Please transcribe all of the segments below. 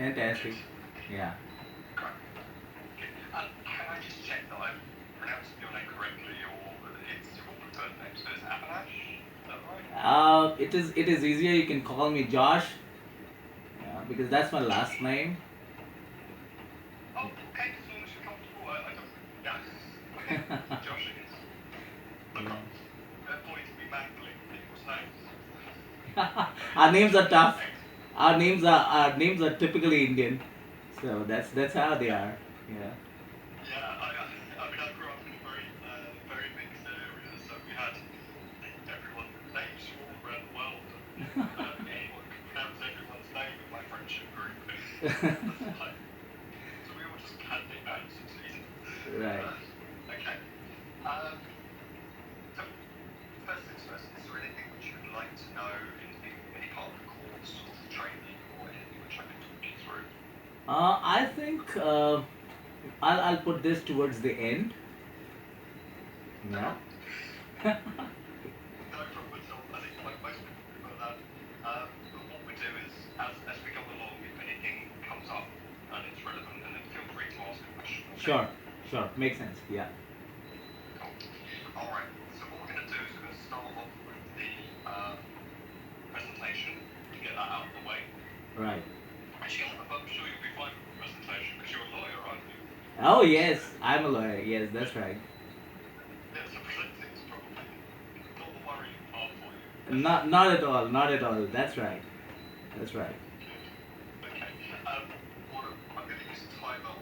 Fantastic. Yeah. Great. Can I just check that I'm pronouncing your name correctly, or it's your preferred name? So it's Avinash, is that right? It is easier. You can call me Josh, because that's my last name. Oh, okay, as long as you're comfortable. I don't. Yeah. Okay. Josh it is. Look, Yeah. I'm going to be mangling people's names. Our names are tough. Excellent. Our names are typically Indian, so that's how they Yeah. are. Yeah. Yeah, I mean, I grew up in a very mixed area, so we had everyone names from all around the world, and I don't think anyone could pronounce everyone's name in my friendship group. Like, so we all just had nicknames. It's easy. Right. Okay. Um, so first things first, is there anything which you would like to know in any part of the course or the training or anything which I can talk you through? I think I'll put this towards the end. Yeah. No problem at all. I think most people prefer that. But what we do is, as we go along, if anything comes up and it's relevant, and then feel free to ask a question. Okay. Sure. Sure. Makes sense. Yeah. Cool. All right. So what we're going to do is we're going to start off with the presentation to get that out of the way. Right. Actually, I'm sure you'll be fine with the presentation because you're a lawyer, aren't you? Oh yes, I'm a lawyer. Yes, that's right. Yeah. So presenting is probably not the worrying part for you. Not at all. Not at all. That's right. That's right. Good. Okay. What I'm going to use a timer on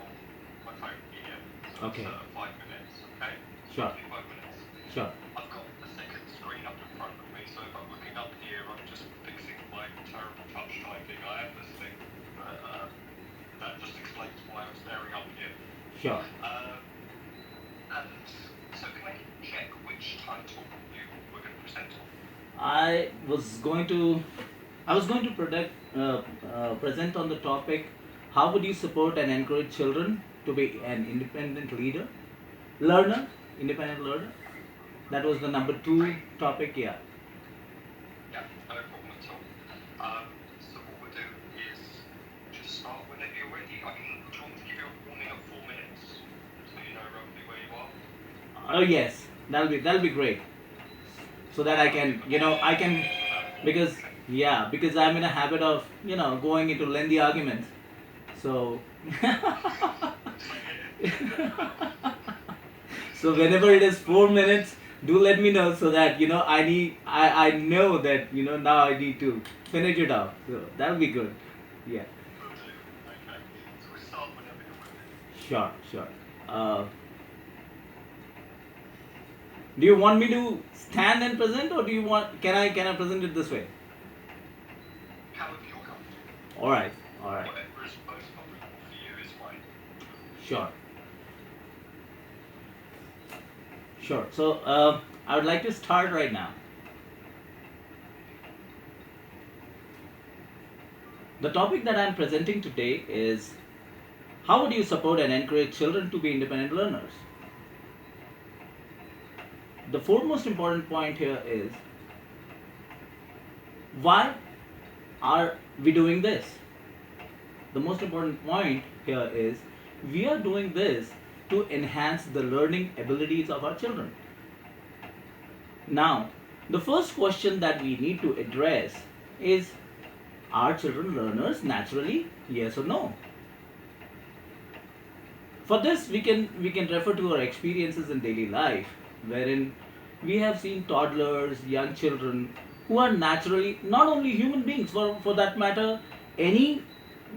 my phone here, so it's Okay. 5 minutes. Okay. Sure. Roughly 5 minutes. Sure. I've got a second screen up in front of me, so if I'm looking up here, I'm just fixing my terrible touch typing. I am listening, but that just explains why I'm staring up here. Sure. And so can I check which title you were going to present on? I was going to present on the topic, how would you support and encourage children to be an independent learner, independent learner. That was the number two Great. topic. Yeah. Yeah, no problem at all. So what we'll do is just start whenever you're ready. Do you want me to give you a warning of 4 minutes so you know roughly where you are? Oh yes, that'll be great. So that I I'll give can, a couple I of can, minutes for that. because Okay. yeah, because I'm in a habit of going into lengthy arguments. So so whenever it is 4 minutes, do let me know so that I know that now I need to finish it off. So that'll be good. Yeah. Will do. Okay. So we start whenever you're ready. Sure. Sure. Uh, do you want me to stand and present, or do you want? Can I present it this way? However you're comfortable. All right. All right. Whatever is most comfortable for you is fine. Sure. Sure. So I would like to start right now. The topic that I am presenting today is, how would you support and encourage children to be independent learners? The foremost important point here is, why are we doing this? The most important point here is, we are doing this to enhance the learning abilities of our children. Now, the first question that we need to address is, are children learners naturally? Yes or no? For this, we can refer to our experiences in daily life, wherein we have seen toddlers, young children who are naturally not only human beings, for that matter, any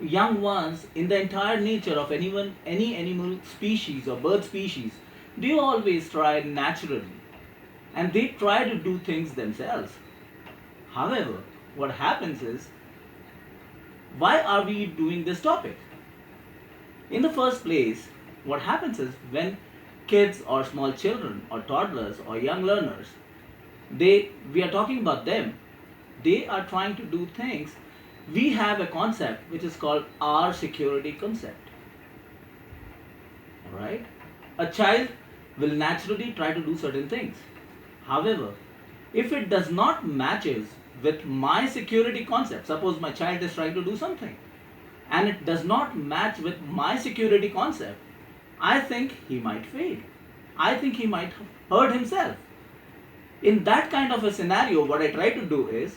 young ones in the entire nature of any animal species or bird species, they always try naturally, and they try to do things themselves. However, what happens is, why are we doing this topic? In the first place, what happens is, when kids or small children or toddlers or young learners, we are talking about them, they are trying to do things. We have a concept which is called our security concept. Alright? A child will naturally try to do certain things. However, if it does not matches with my security concept, suppose my child is trying to do something, and it does not match with my security concept, I think he might fail. I think he might hurt himself. In that kind of a scenario, what I try to do is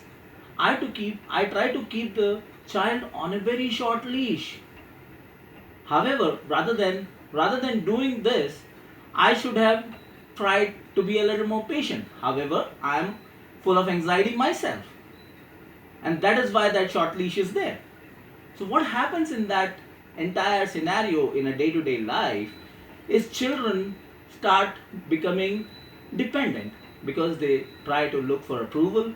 I try to keep the child on a very short leash. However, rather than doing this, I should have tried to be a little more patient. However, I am full of anxiety myself, and that is why that short leash is there. So what happens in that entire scenario in a day-to-day life is children start becoming dependent because they try to look for approval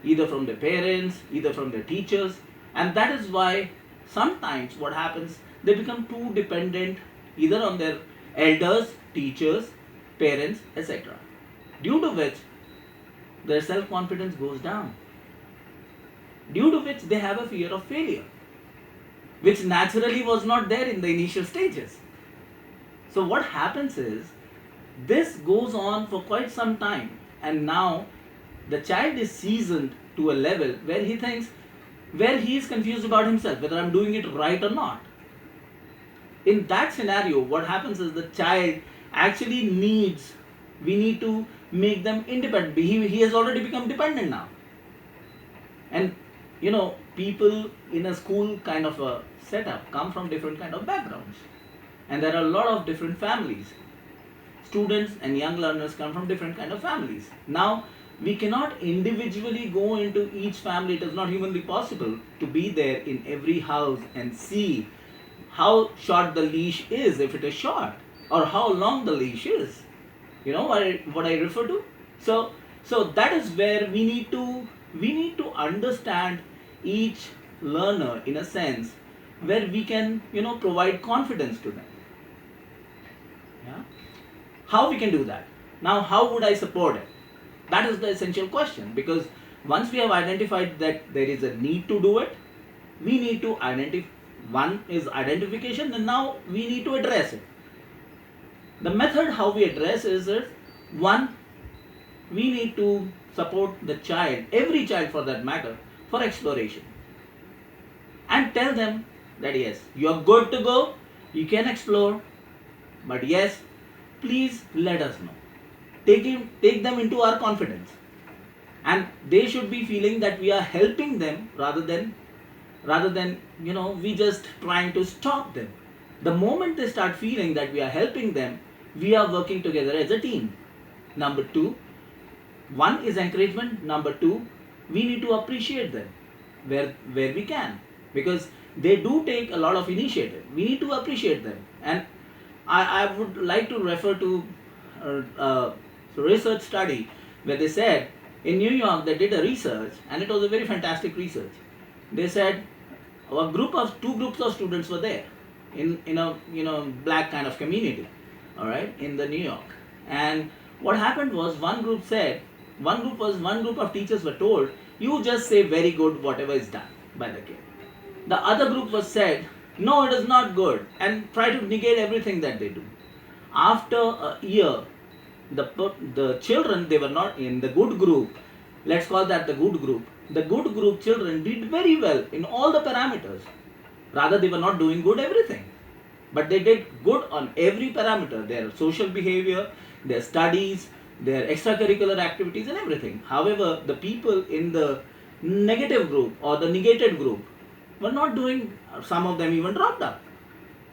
either from their parents, either from their teachers, and that is why sometimes what happens, they become too dependent either on their elders, teachers, parents, etc. Due to which their self-confidence goes down, due to which they have a fear of failure, which naturally was not there in the initial stages. So what happens is, this goes on for quite some time, and now the child is seasoned to a level where he thinks, where he is confused about himself, whether I'm doing it right or not. In that scenario, what happens is the child actually we need to make them independent. He has already become dependent now. And people in a school kind of a setup come from different kind of backgrounds. And there are a lot of different families. Students and young learners come from different kind of families. Now, we cannot individually go into each family. It is not humanly possible to be there in every house and see how short the leash is, if it is short, or how long the leash is. You know what I refer to? So that is where we need to understand each learner in a sense where we can provide confidence to them. Yeah? How we can do that? Now, how would I support it? That is the essential question, because once we have identified that there is a need to do it, we need to identify. One is identification, and now we need to address it. The method how we address is one, we need to support the child, every child for that matter, for exploration. And tell them that yes, you are good to go, you can explore, but yes, please let us know. Take them into our confidence. And they should be feeling that we are helping them rather than we just trying to stop them. The moment they start feeling that we are helping them, we are working together as a team. Number two, one is encouragement. Number two, we need to appreciate them where we can, because they do take a lot of initiative. We need to appreciate them. And I would like to refer to a research study where they said in New York they did a research, and it was a very fantastic research. They said two groups of students were there in a black kind of community, all right, in the New York. And what happened was, one group of teachers were told, you just say very good whatever is done by the kid. The other group was said, no, it is not good, and try to negate everything that they do. After a year, the children, they were not in the good group. Let's call that the good group. The good group children did very well in all the parameters. Rather, they were not doing good everything, but they did good on every parameter: their social behavior, their studies, their extracurricular activities, and everything. However, the people in the negative group or the negated group were not doing. Some of them even dropped out.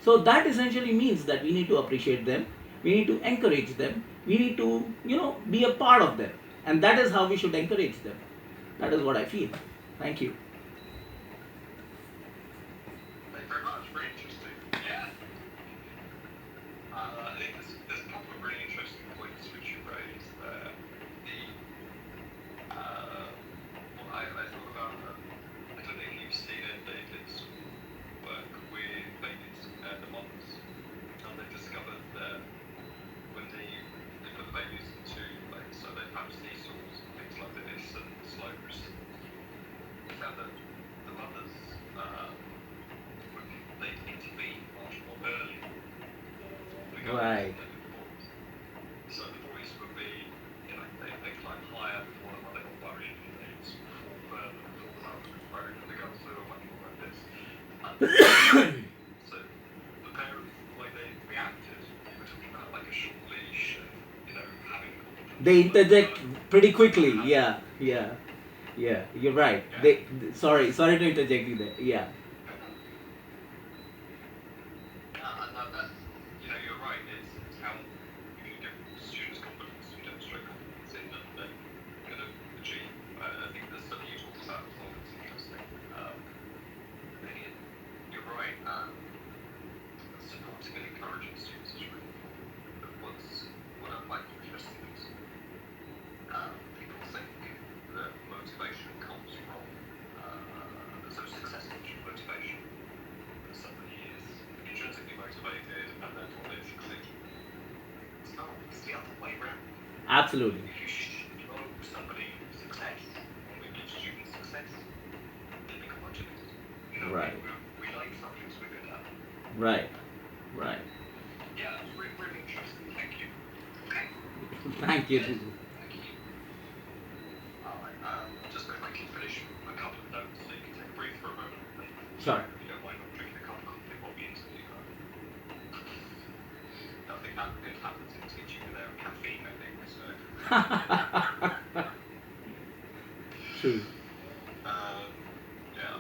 So that essentially means that we need to appreciate them, we need to encourage them, we need to be a part of them, and that is how we should encourage them. That is what I feel. Thank you. Thank you very much. Very interesting. Yeah. I think there's a couple of really interesting points which you raised there. What I thought about, I don't think you've seen it, David's work with babies and the mothers, and they discovered that when they put the babies into, like, so they have seesaws and things like this and slopes, they found that the mothers they'd intervene much more early. Right. So the boys would be, they climb higher before the mother got worried, and they'd fall further before the mother got worried, and the girls do a much more like this. So the parents, the way they reacted, you were talking about like a short leash, having all of them They sort of interject pretty sort of quickly. have Yeah, yeah, yeah. You're right. yeah. Sorry to interject you there. Yeah, Yeah, and that you're right. It's how if you give students confidence, you demonstrate confidence in them, then you're going to achieve. I think the study you talked about as well is interesting. And you're right. Supporting and encouraging students is really important. But what I find interesting is people think that motivation comes from successful motivation. That somebody is intrinsically motivated and therefore they succeed. It's not. It's the other way around. absolutely. If you show somebody success, or we give students success, they become motivated. Right, We like subjects we're good at. right, right. Yeah, it's really, really interesting. Thank you. Okay. Thank you. Thank you. Alright, just going to quickly finish a couple of notes so you can take a breathe for a moment. And Sure. if you don't mind, I'm drinking a cup of coffee while we interview. Nothing that good happens in teaching without caffeine, I think. So, True. yeah.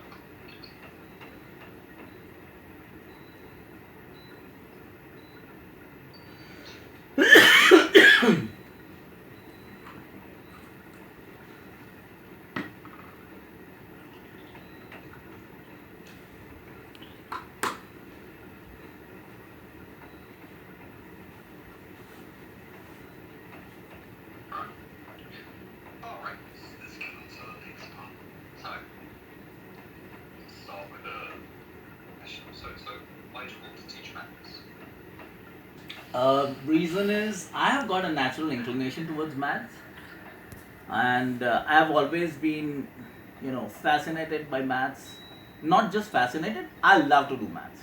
Good. Alright, let's get on to the next part. So, let's start with a question. So why do you want to teach maths? Reason is I have got a natural inclination towards maths, and I have always been, fascinated by maths. Not just fascinated, I love to do maths.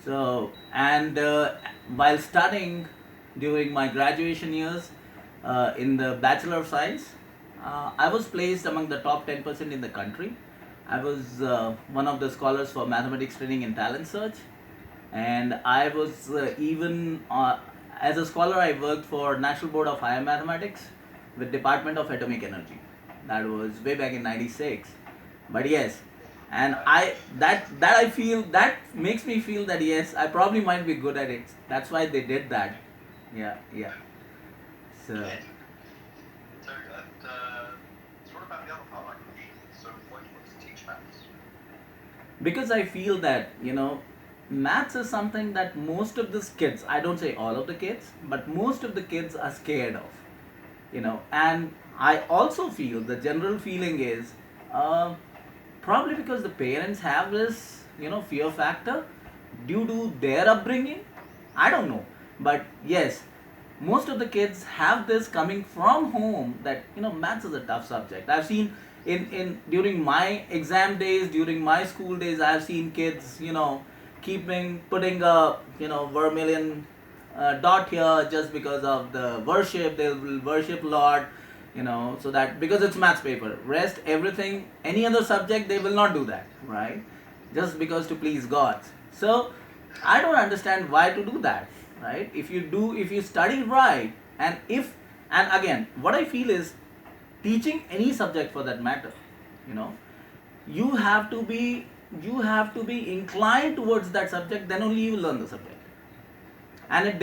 So, and while studying during my graduation years in the Bachelor of Science, I was placed among the top 10% in the country. I was one of the scholars for mathematics training and talent search, and I was even as a scholar I worked for National Board of Higher Mathematics with Department of Atomic Energy. That was way back in '96. But yes, and that I feel that makes me feel that yes, I probably might be good at it. That's why they did that. Yeah, yeah. So Good. So what about the other part of my question? So why do you want to teach maths? because I feel that maths is something that most of these kids, I don't say all of the kids, but most of the kids are scared of. And I also feel the general feeling is uh, probably because the parents have this fear factor due to their upbringing. I don't know, but yes, most of the kids have this coming from home that maths is a tough subject. I've seen in during my exam days, during my school days, I've seen kids keeping putting a vermilion dot here just because of the worship. They will worship Lord, so that because it's maths paper. Rest everything, any other subject, they will not do that, right? Just because to please God. So I don't understand why to do that, right? If you study right, and again, what I feel is teaching any subject for that matter, you know, you have to be inclined towards that subject. Then only you will learn the subject, and it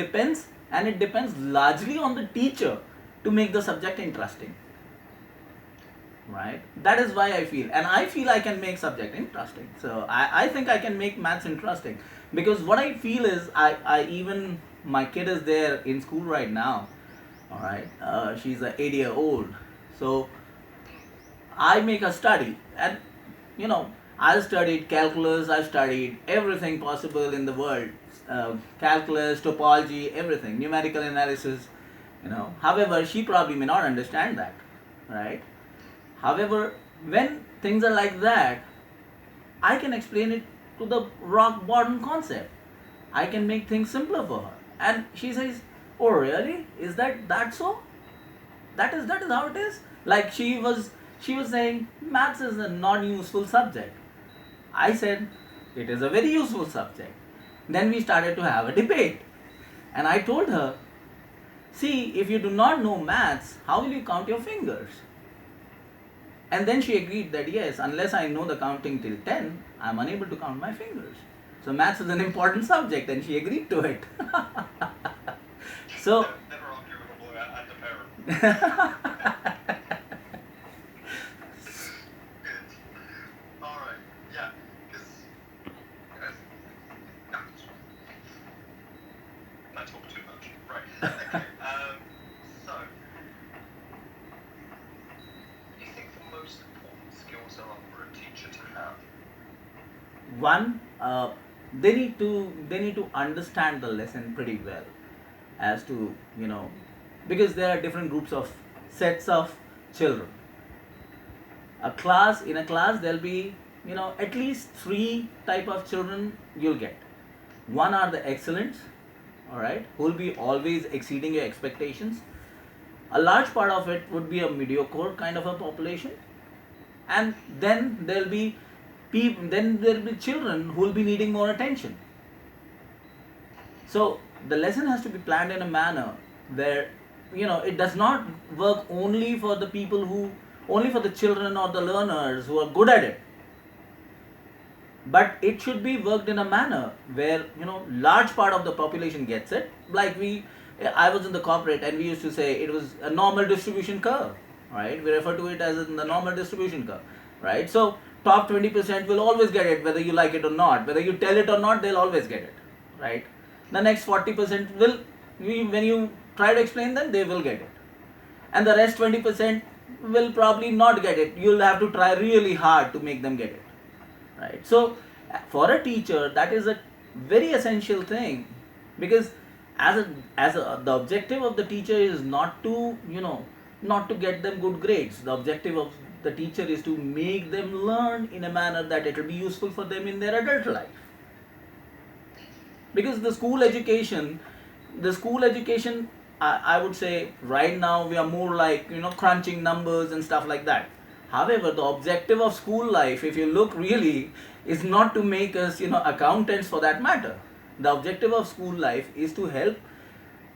depends largely on the teacher to make the subject interesting, right? That is why I feel I can make subject interesting. So I think I can make maths interesting, because what I feel is I even my kid is there in school right now. All right, she's a 8-year old. So I make her study, and I studied calculus, I studied everything possible in the world, calculus, topology, everything, numerical analysis. However, she probably may not understand that, right? However, when things are like that, I can explain it to the rock bottom concept. I can make things simpler for her, and she says, "Oh, really? Is that so? That is how it is." Like she was saying, maths is a non-useful subject. I said, It is a very useful subject. Then we started to have a debate. And I told her, see, if you do not know maths, how will you count your fingers? And then she agreed that yes, unless I know the counting till 10, I am unable to count my fingers. So maths is an important subject, and she agreed to it. So Never argue with a boy and a parent. Good. All right. Yeah. Because I talk too much. Right. Okay. So, what do you think the most important skills are for a teacher to have? one, they need to understand the lesson pretty well, as to, because there are different groups of sets of children. In a class there'll be, at least three type of children you'll get. One are the excellents, all right, who will be always exceeding your expectations. A large part of it would be a mediocre kind of a population, and then there'll be children who will be needing more attention. So the lesson has to be planned in a manner where, it does not work only for the children or the learners who are good at it, but it should be worked in a manner where, large part of the population gets it. Like I was in the corporate, and we used to say it was a normal distribution curve, right? We refer to it as the normal distribution curve, right? So top 20% will always get it, whether you like it or not, whether you tell it or not, they'll always get it, right? The next 40% will, when you try to explain them, they will get it, and the rest 20% will probably not get it. You'll have to try really hard to make them get it, right? So for a teacher, that is a very essential thing, because the objective of the teacher is not to, not to get them good grades. The objective of the teacher is to make them learn in a manner that it will be useful for them in their adult life. Because the school education, I would say right now we are more like, crunching numbers and stuff like that. However, the objective of school life, if you look really, is not to make us, accountants for that matter. The objective of school life is to help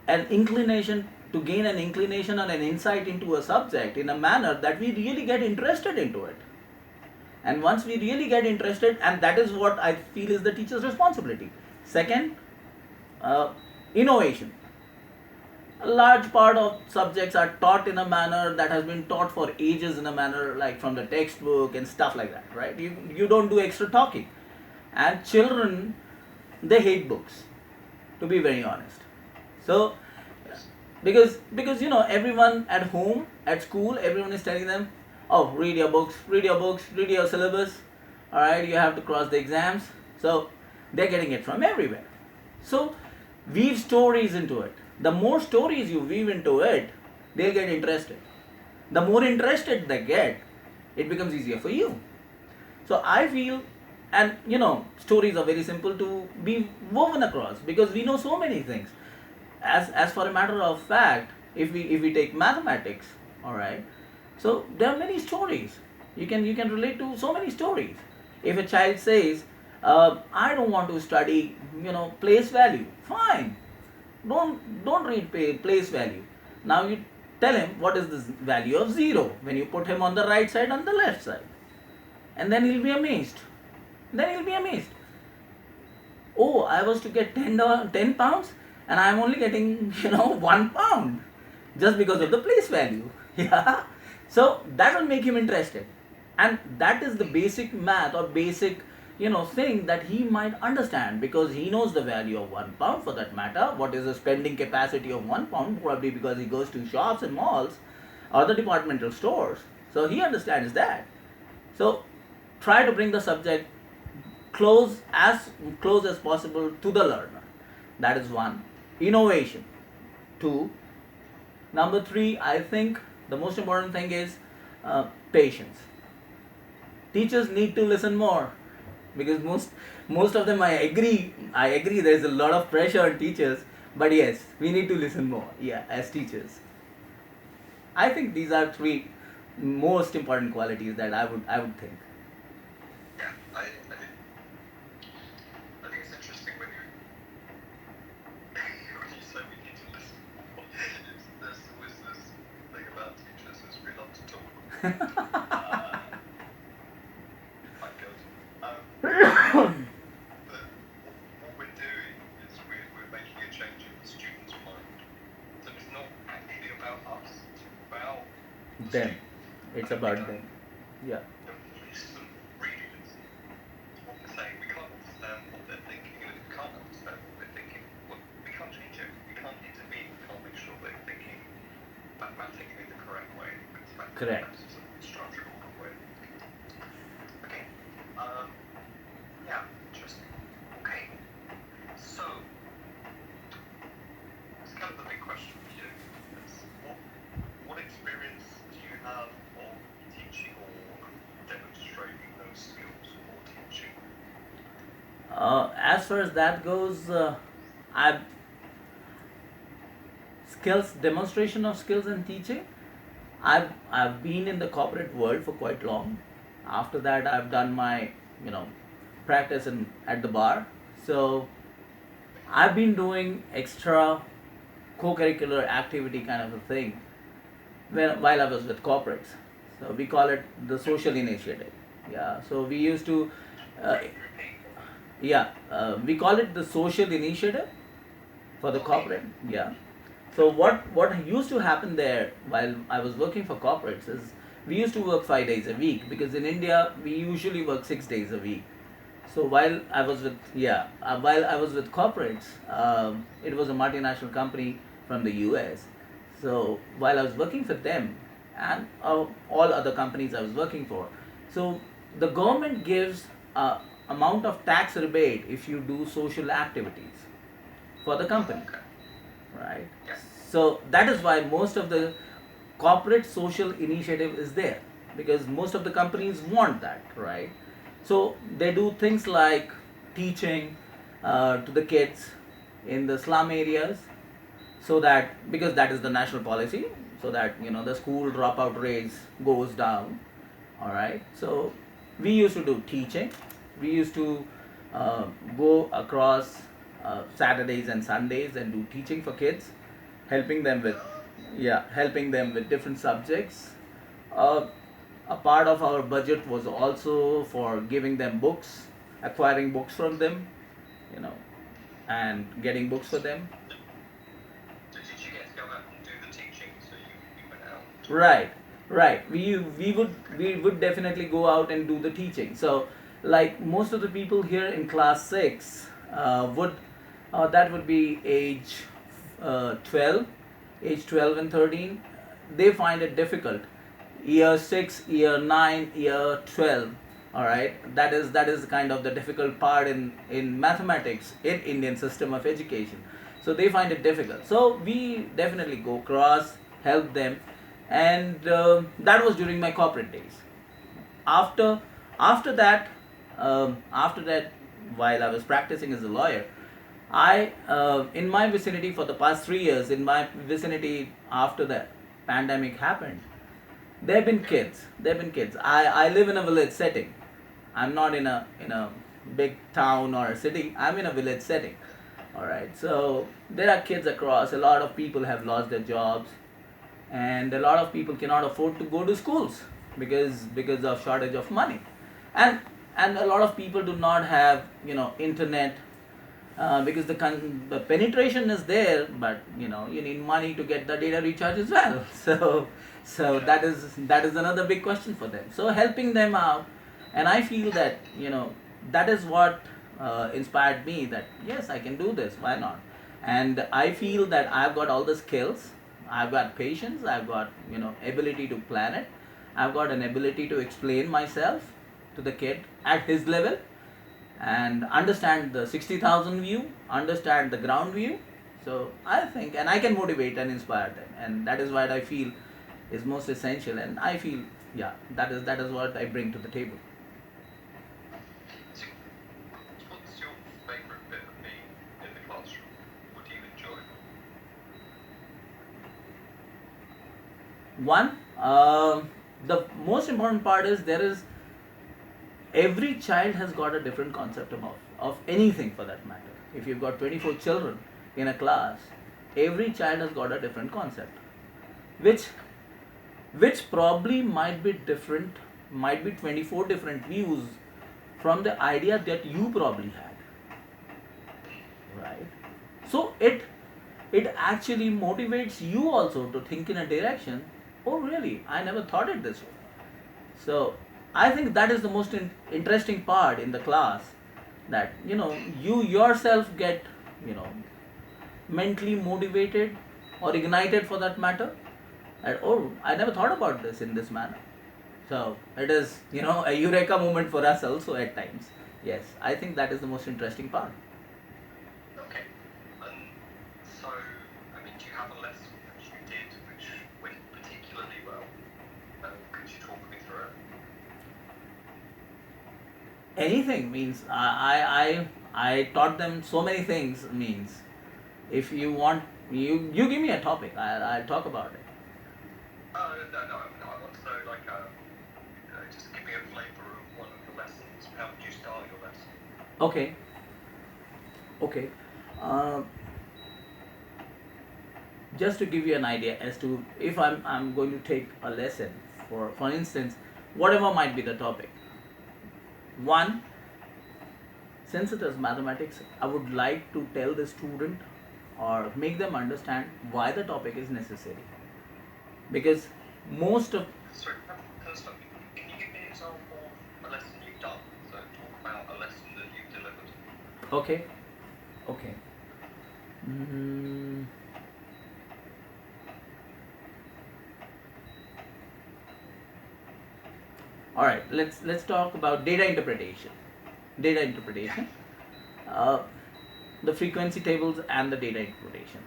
to gain an inclination and an insight into a subject in a manner that we really get interested into it. And once we really get interested, and that is what I feel is the teacher's responsibility. Second, innovation. A large part of subjects are taught in a manner that has been taught for ages, in a manner like from the textbook and stuff like that, right? You don't do extra talking. And children, they hate books, to be very honest. So because everyone at home, at school, everyone is telling them, oh, read your books, read your syllabus, all right, you have to cross the exams. So they're getting it from everywhere. So weave stories into it. The more stories you weave into it, they'll get interested. The more interested they get, it becomes easier for you. So I feel, and stories are very simple to be woven across, because we know so many things. As for a matter of fact, if we take mathematics, all right, so there are many stories. You can relate to so many stories. If a child says, I don't want to study, place value, fine. Don't read place value. Now you tell him what is this value of 0 when you put him on the right side and the left side, and then he'll be amazed. Oh, I was to get 10 pounds, and I'm only getting 1 pound, just because of the place value. Yeah. So that will make him interested, and that is the basic math, or basic thing that he might understand, because he knows the value of 1 pound, for that matter. What is the spending capacity of 1 pound? Probably because he goes to shops and malls or the departmental stores. So he understands that. So try to bring the subject close as possible to the learner. That is one. Innovation. 2. Number 3, I think the most important thing is patience. Teachers need to listen more, because most of them, I agree there's a lot of pressure on teachers, but yes, we need to listen more, yeah, as teachers. I think these are 3 most important qualities that I would think. Yeah, I Uh, quite good. But what we're doing is we're making a change in the student's mind. So it's not actually about us, it's about the Them. student. And It's if we about don't, them. Yeah. don't listen, really listen to what they're saying, we can't understand what they're thinking. And if we can't understand what they're thinking, well, we can't change it. We can't intervene. We can't make sure they're thinking mathematically the correct way. Because Correct. maths is a structured wrong way. Okay. Um, yeah, interesting. Okay. So, it's kind of the big question for you. Is what experience do you have of teaching or demonstrating those skills or teaching? As far as that goes, I've skills demonstration of skills and teaching. I've been in the corporate world for quite long. After that, I've done my practice at the bar. So I've been doing extra co-curricular activity kind of a thing while I was with corporates. So we call it the social initiative. Yeah. So we used to, uh, Repeat. yeah, we call it the social initiative for the Okay. corporate. Yeah. So what used to happen there while I was working for corporates is we used to work 5 days a week, because in India we usually work 6 days a week. So while I was with corporates, it was a multinational company from the US. So while I was working for them and all other companies I was working for, so the government gives a amount of tax rebate if you do social activities for the company, Okay. right? Yeah. So that is why most of the corporate social initiative is there, because most of the companies want that, right? So they do things like teaching to the kids in the slum areas, so that, because that is the national policy, so that the school dropout rates goes down. All right. So we used to do teaching. We used to uh, go across Saturdays and Sundays and do teaching for kids, helping them with, yeah, helping them with different subjects. uh, a part of our budget was also for giving them books, acquiring books from them, you know and getting books for them. So did you get to go out and do the teaching? So you went out. Right, right. We would definitely go out and do the teaching. So, like most of the people here in class six, would that would be age 12, age 12 and 13. They find it difficult. Year six, year nine, year 12. All right, that is kind of the difficult part in mathematics in Indian system of education. So they find it difficult. So we definitely go across, help them, and that was during my corporate days. After after that um, after that while I was practicing as a lawyer, I in my vicinity for the past 3 years, in my vicinity, after the pandemic happened, there have been Yeah. kids. There have been kids. I live in a village setting. I'm not in a big town or a city. I'm in a village setting. All right. So there are kids across. A lot of people have lost their jobs, and a lot of people cannot afford to go to schools because of shortage of money, and and a lot of people do not have internet, because the penetration is there, but you need money to get the data recharge as well. So Yeah. that is another big question for them. So helping them out, and I feel that that is what inspired me, that yes, I can do this, why not. And I feel that I've got all the skills. I've got patience. I've got ability to plan it. I've got an ability to explain myself to the kid at his level, and understand the 60,000 view, understand the ground view. So I think, and I can motivate and inspire them, and that is what I feel is most essential. And I feel, yeah, that is what I bring to the table. So, what's your favourite bit of being in the classroom? What do you enjoy? One, the most important part is, there is every child has got a different concept of anything, for that matter. If you've got 24 children in a class, every child has got a different concept, which which probably might be different, might be 24 different views from the idea that you probably had, right? So it actually motivates you also to think in a direction. Oh, really? I never thought it this way. So I think that is the most interesting part in the class, that you yourself get you know mentally motivated or ignited for that matter. And oh, I never thought about this in this manner. So it is a eureka moment for us also at times. Yes, I think that is the most interesting part. Okay. And so, I mean, do you have a lesson which you did which went particularly well? Could you talk me through it? Anything means I taught them so many things. Means if you want, you give me a topic, I'll talk about it. No. I want to know, like, just give me a flavour of one of the lessons. How did you start your lesson? Okay. Okay. Uh, just to give you an idea as to if I'm going to take a lesson, for instance, whatever might be the topic. One, since it is mathematics, I would like to tell the student or make them understand why the topic is necessary. Because most of Sorry, first off, can you give me an example of a lesson you've done? So talk about a lesson that you've delivered. okay, okay. Mm, all right, let's talk about data interpretation. Data interpretation, uh, the frequency tables and the data interpretation.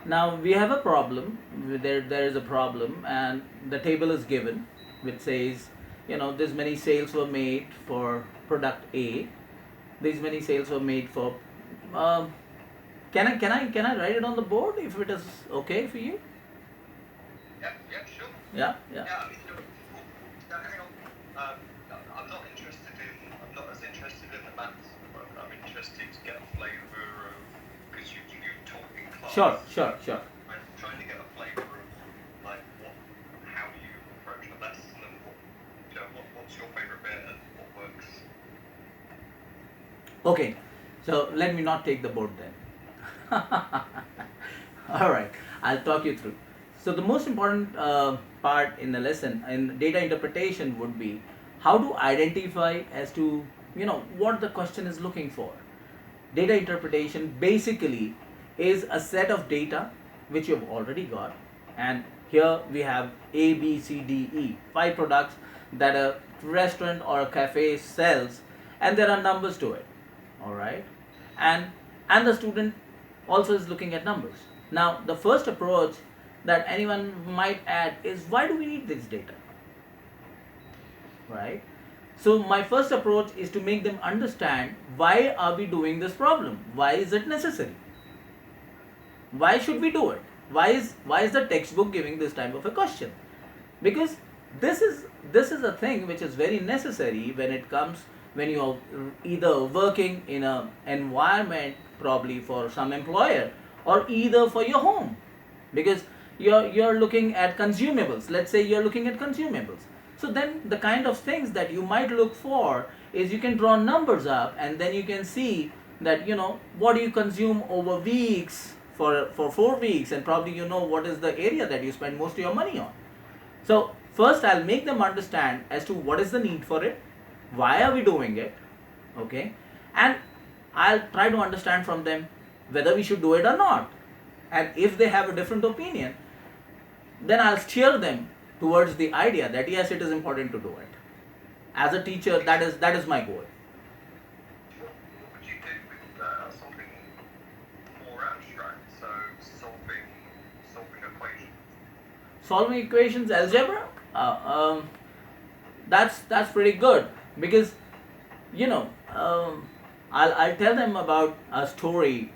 Now we have a problem. There is a problem, and the table is given, which says, this many sales were made for product A. These many sales were made for. Um, can I write it on the board if it is okay for you? Yeah, sure. Yeah, yeah. Yeah, I mean, look, hang on. I'm not as interested in the maths at the moment. I'm interested to get a flavour of, because you talk in class. Sure. I'm trying to get a flavour of, like, how you approach a lesson and what's your favourite bit and what works. Okay, so let me not take the board then. All right, I'll talk you through. So the most important part in the lesson in data interpretation would be how to identify as to what the question is looking for. Data interpretation basically is a set of data which you've already got, and here we have A, B, C, D, E, 5 products that a restaurant or a cafe sells, and there are numbers to it. All right, and the student also is looking at numbers. Now the first approach that anyone might add is, why do we need this data, right? So my first approach is to make them understand, why are we doing this problem, why is it necessary, why should we do it, why is the textbook giving this type of a question? Because this is a thing which is very necessary when you are either working in a environment, probably for some employer, or either for your home. Because you're looking at consumables. Let's say you're looking at consumables. So then the kind of things that you might look for is, you can draw numbers up, and then you can see that what do you consume over weeks, for 4 weeks, and probably what is the area that you spend most of your money on. So first I'll make them understand as to what is the need for it, why are we doing it, okay, and I'll try to understand from them whether we should do it or not. And if they have a different opinion, then I'll steer them towards the idea that yes, it is important to do it. As a teacher, that is my goal. What would you do with something more abstract? So solving equations. Solving equations, algebra, that's pretty good, because I'll tell them about a story.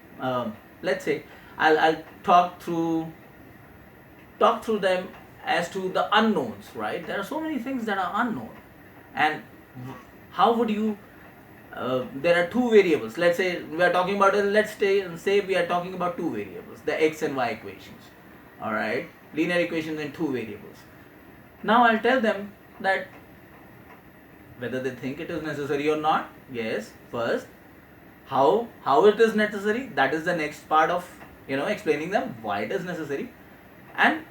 Let's say I'll talk through them as to the unknowns, right? There are so many things that are unknown, and how would you there are 2 variables. Let's say we are talking about say we are talking about 2 variables, the x and y equations. All right, linear equations in 2 variables. Now I'll tell them that whether they think it is necessary or not. Yes, first how it is necessary, that is the next part of explaining them why it is necessary. And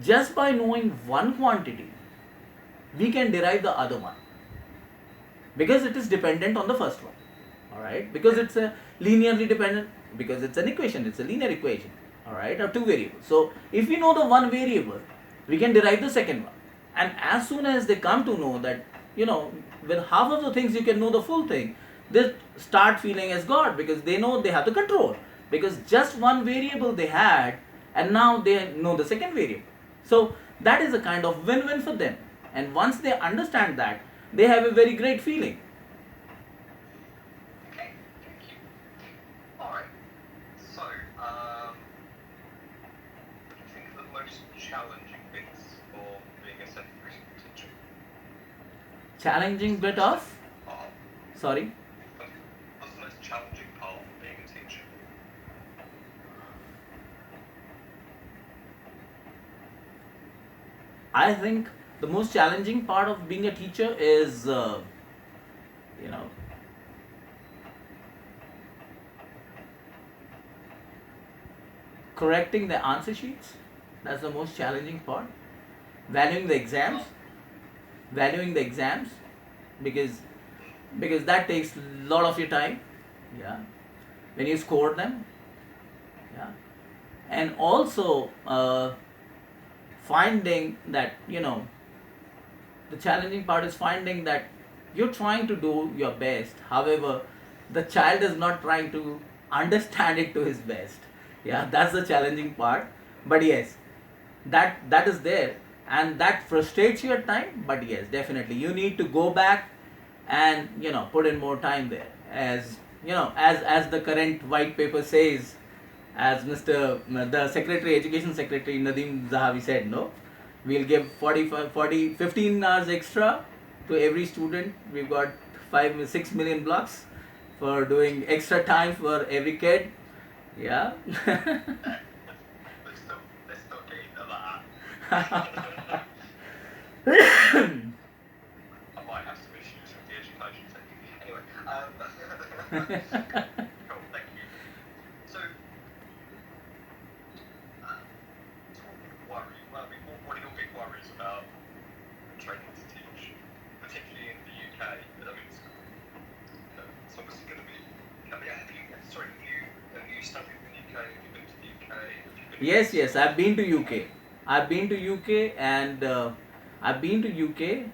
just by knowing one quantity we can derive the other one, because it is dependent on the first one. All right, because it's a linearly dependent, because it's an equation, it's a linear equation. All right, or two variables. So if we know the one variable, we can derive the second one. And as soon as they come to know that with half of the things you can know the full thing, they start feeling as god, because they know they have the control, because just one variable they had and now they know the second variable. So that is a kind of win-win for them, and once they understand that, they have a very great feeling. Okay, thank you. Alright, so, what do you think are the most challenging bits for being a secondary school teacher? Challenging bit of, Part. sorry, What's the most challenging part of being a teacher? I think the most challenging part of being a teacher is you know correcting the answer sheets. That's the most challenging part. Valuing the exams, valuing the exams, because that takes a lot of your time. Yeah, when you score them. Yeah, and also finding that the challenging part is finding that you're trying to do your best, however the child is not trying to understand it to his best. Yeah, that's the challenging part. But yes, that is there, and that frustrates you at time. But yes, definitely you need to go back and put in more time there, as as the current white paper says, as the secretary, education secretary Nadeem Zahavi said, no, we'll give 15 hours extra to every student. We've got 5-6 million blocks for doing extra time for every kid. Yeah. Let's not get into that. I might have some issues with the education sector. Anyway, cool, thank you. So, what are your big worries about training to teach, particularly in the UK? I mean, it's obviously going to be. Have you studied in the UK? Have you been to the UK? Yes, I've been to UK. I've been to UK, and I've been to UK